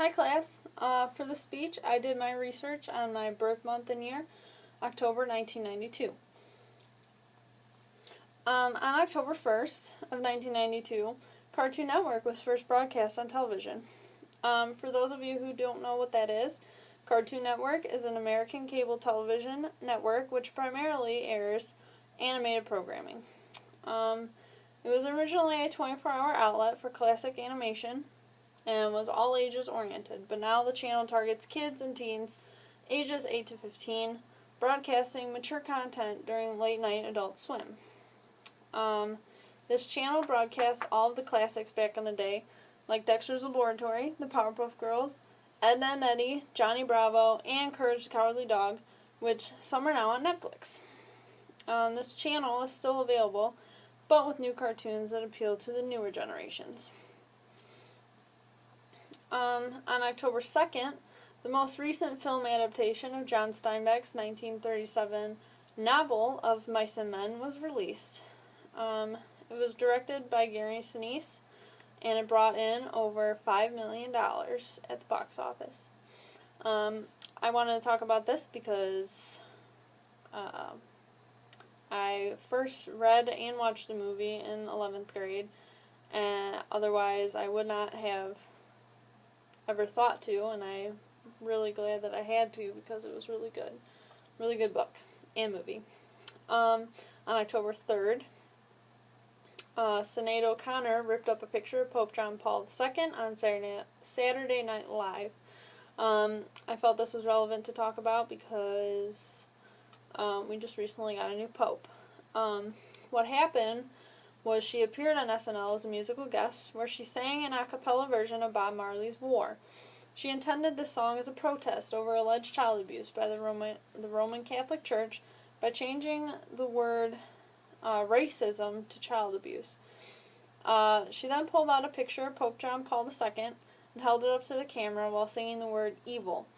Hi class. For the speech, I did my research on my birth month and year, October 1992. On October 1st of 1992, Cartoon Network was first broadcast on television. For those of you who don't know what that is, Cartoon Network is an American cable television network which primarily airs animated programming. It was originally a 24-hour outlet for classic animation and was all ages oriented, but now the channel targets kids and teens ages 8 to 15, broadcasting mature content during late night Adult Swim. This channel broadcasts all of the classics back in the day, like Dexter's Laboratory, The Powerpuff Girls, Edna and Eddie, Johnny Bravo, and Courage the Cowardly Dog, which some are now on Netflix. This channel is still available, but with new cartoons that appeal to the newer generations. On October 2nd, the most recent film adaptation of John Steinbeck's 1937 novel of Mice and Men was released. It was directed by Gary Sinise, and it brought in over $5 million at the box office. I wanted to talk about this because I first read and watched the movie in 11th grade, and otherwise I would not have ever thought to, and I'm really glad that I had to because it was really good. Really good book and movie. On October 3rd, Sinead O'Connor ripped up a picture of Pope John Paul II on Saturday Night Live. I felt this was relevant to talk about because we just recently got a new pope. What happened was she appeared on SNL as a musical guest where she sang an a cappella version of Bob Marley's War. She intended this song as a protest over alleged child abuse by the Roman Catholic Church by changing the word racism to child abuse. She then pulled out a picture of Pope John Paul II and held it up to the camera while singing the word evil,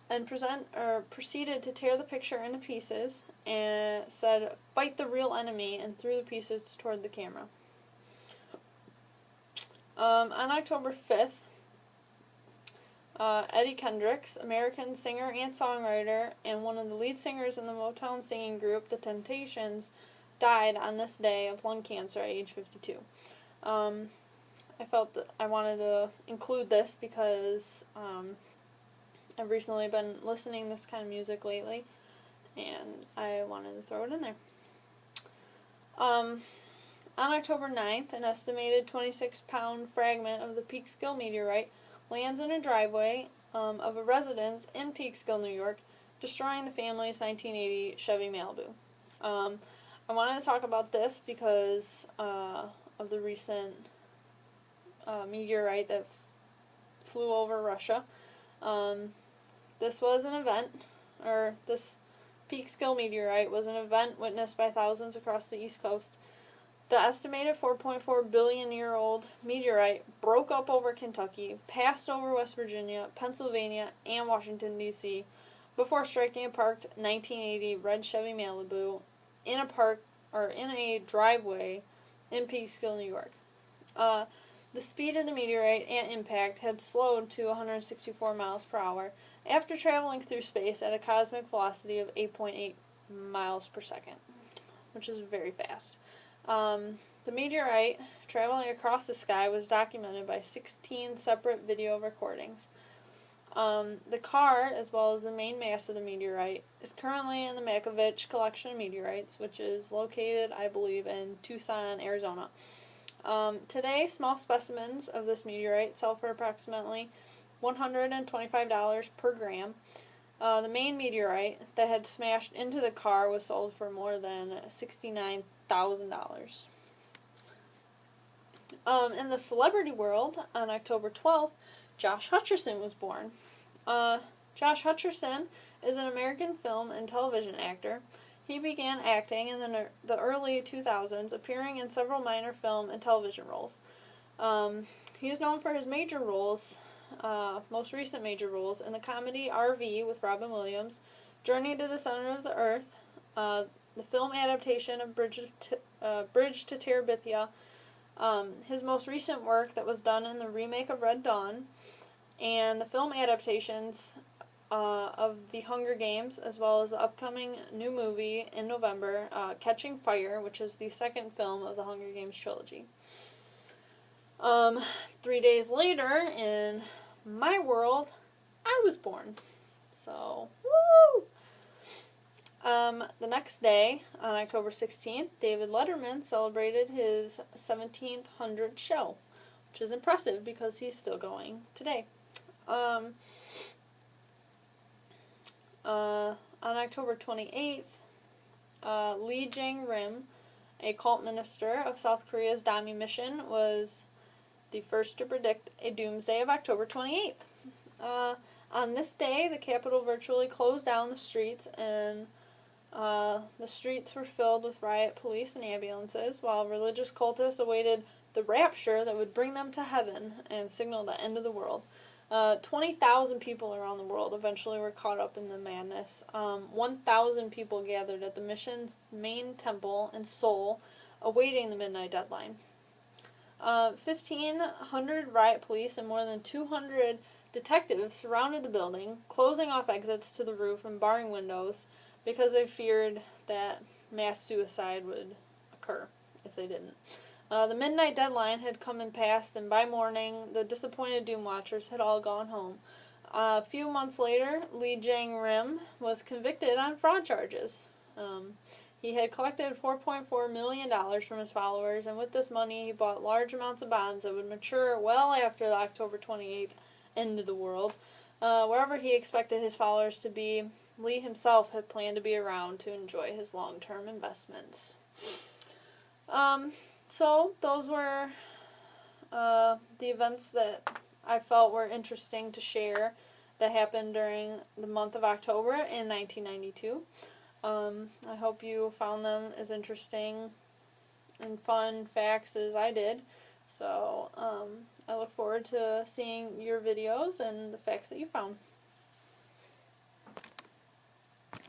and proceeded to tear the picture into pieces and said, "Fight the real enemy," and threw the pieces toward the camera. On October 5th, Eddie Kendricks, American singer and songwriter, and one of the lead singers in the Motown singing group The Temptations, died on this day of lung cancer at age 52. I felt that I wanted to include this because I've recently been listening to this kind of music lately, and I wanted to throw it in there. On October 9th, an estimated 26-pound fragment of the Peekskill meteorite lands in a driveway of a residence in Peekskill, New York, destroying the family's 1980 Chevy Malibu. I wanted to talk about this because of the recent meteorite that flew over Russia. This was an event, or this Peekskill meteorite was an event witnessed by thousands across the East Coast. The estimated 4.4 billion-year-old meteorite broke up over Kentucky, passed over West Virginia, Pennsylvania, and Washington, D.C., before striking a parked 1980 red Chevy Malibu in a driveway in Peekskill, New York. The speed of the meteorite at impact had slowed to 164 miles per hour after traveling through space at a cosmic velocity of 8.8 miles per second, which is very fast. The meteorite traveling across the sky was documented by 16 separate video recordings. The car, as well as the main mass of the meteorite, is currently in the Makovich Collection of Meteorites, which is located, I believe, in Tucson, Arizona. Today, small specimens of this meteorite sell for approximately $125 per gram. The main meteorite that had smashed into the car was sold for more than $69,000. In the celebrity world, on October 12th, Josh Hutcherson was born. Josh Hutcherson is an American film and television actor. He began acting in the early 2000s, appearing in several minor film and television roles. He is known for his major roles, most recent major roles, in the comedy RV with Robin Williams, Journey to the Center of the Earth, the film adaptation of Bridge to Terabithia, his most recent work that was done in the remake of Red Dawn, and the film adaptations of The Hunger Games, as well as the upcoming new movie in November, Catching Fire, which is the second film of the Hunger Games trilogy. 3 days later, in my world, I was born. So, woo! The next day, on October 16th, David Letterman celebrated his 1700th show, which is impressive because he's still going today. On October 28th, Lee Jae-rim, a cult minister of South Korea's Dami mission, was the first to predict a doomsday of October 28th. On this day, the capital virtually closed down the streets, and the streets were filled with riot police and ambulances, while religious cultists awaited the rapture that would bring them to heaven and signal the end of the world. 20,000 people around the world eventually were caught up in the madness. 1,000 people gathered at the mission's main temple in Seoul, awaiting the midnight deadline. 1,500 riot police and more than 200 detectives surrounded the building, closing off exits to the roof and barring windows because they feared that mass suicide would occur if they didn't. The midnight deadline had come and passed, and by morning, the disappointed Doom Watchers had all gone home. A few months later, Lee Jae-rim was convicted on fraud charges. He had collected $4.4 million from his followers, and with this money, he bought large amounts of bonds that would mature well after the October 28th end of the world. Wherever he expected his followers to be, Lee himself had planned to be around to enjoy his long-term investments. So those were the events that I felt were interesting to share that happened during the month of October in 1992. I hope you found them as interesting and fun facts as I did. So I look forward to seeing your videos and the facts that you found.